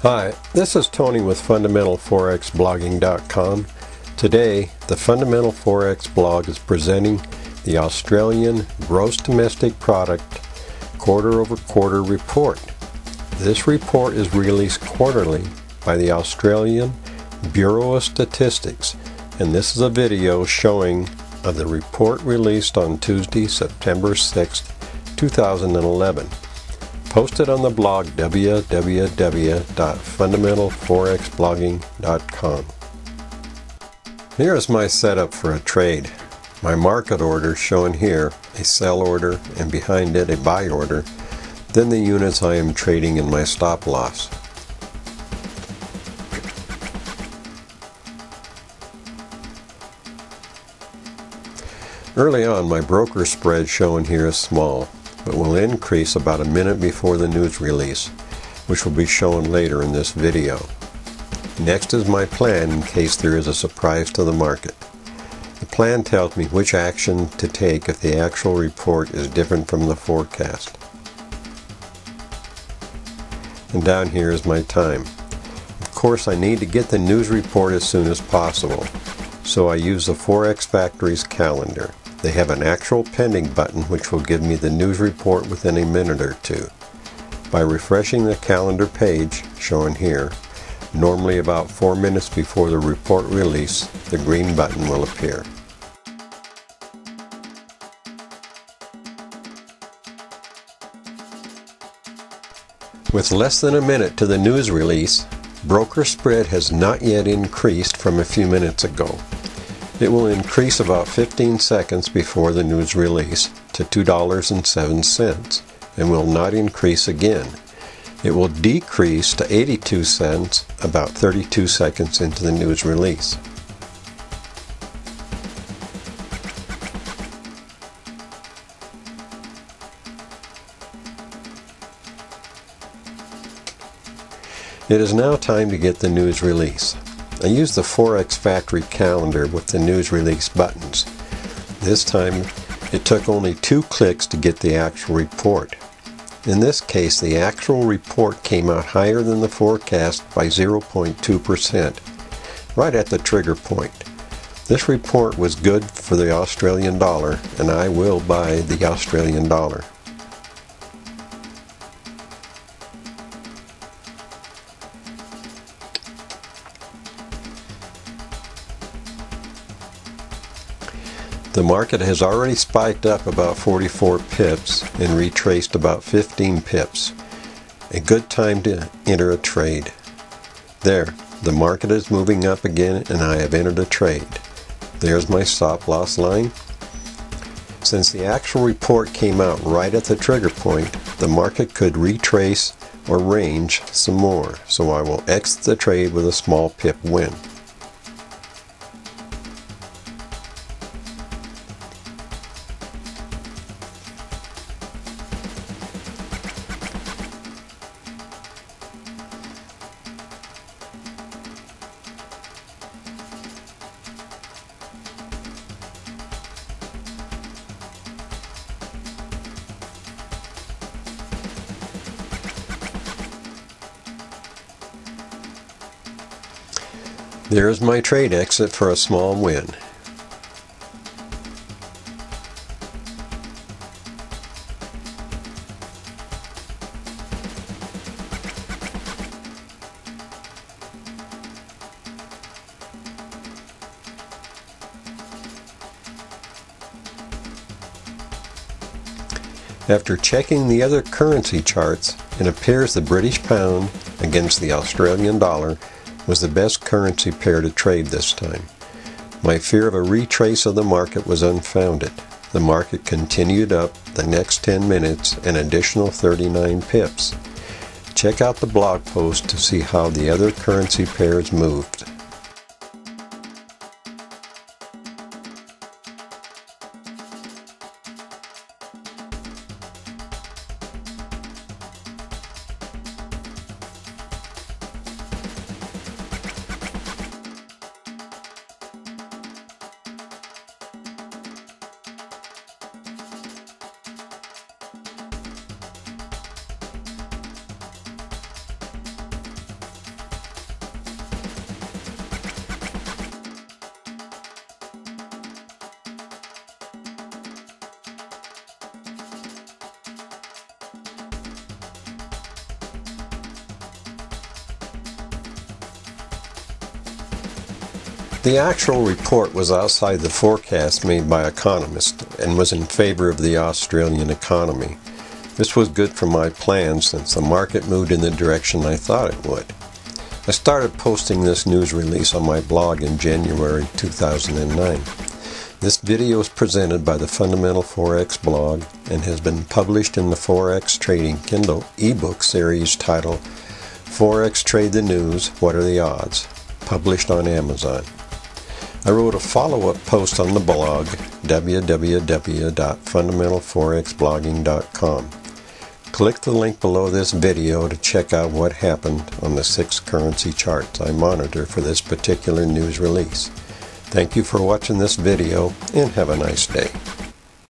Hi, this is Tony with FundamentalForexBlogging.com. Today, the Fundamental Forex blog is presenting the Australian Gross Domestic Product quarter-over-quarter report. This report is released quarterly by the Australian Bureau of Statistics, and this is a video showing of the report released on Tuesday, September 6, 2011. Posted on the blog www.fundamentalforexblogging.com. Here is my setup for a trade. My market order shown here, a sell order, and behind it a buy order, then the units I am trading in my stop loss. Early on, my broker spread shown here is small, but will increase about a minute before the news release, which will be shown later in this video. Next is my plan in case there is a surprise to the market. The plan tells me which action to take if the actual report is different from the forecast. And down here is my time. Of course, I need to get the news report as soon as possible, so I use the Forex Factory's calendar. They have an actual pending button which will give me the news report within a minute or two. By refreshing the calendar page, shown here, normally about 4 minutes before the report release, the green button will appear. With less than a minute to the news release, broker spread has not yet increased from a few minutes ago. It will increase about 15 seconds before the news release to $2.07 and will not increase again. It will decrease to 82 cents about 32 seconds into the news release. It is now time to get the news release. I used the Forex Factory calendar with the news release buttons. This time it took only 2 clicks to get the actual report. In this case, the actual report came out higher than the forecast by 0.2%, right at the trigger point. This report was good for the Australian dollar, and I will buy the Australian dollar. The market has already spiked up about 44 pips and retraced about 15 pips. A good time to enter a trade. There, the market is moving up again and I have entered a trade. There's my stop loss line. Since the actual report came out right at the trigger point, the market could retrace or range some more, so I will exit the trade with a small pip win. There is my trade exit for a small win. After checking the other currency charts, it appears the British pound against the Australian dollar was the best currency pair to trade this time. My fear of a retrace of the market was unfounded. The market continued up the next 10 minutes an additional 39 pips. Check out the blog post to see how the other currency pairs moved. The actual report was outside the forecast made by economists and was in favor of the Australian economy. This was good for my plans since the market moved in the direction I thought it would. I started posting this news release on my blog in January 2009. This video is presented by the Fundamental Forex blog and has been published in the Forex Trading Kindle ebook series titled Forex Trade the News, What Are the Odds? Published on Amazon. I wrote a follow-up post on the blog www.fundamentalforexblogging.com. Click the link below this video to check out what happened on the 6 currency charts I monitor for this particular news release. Thank you for watching this video and have a nice day.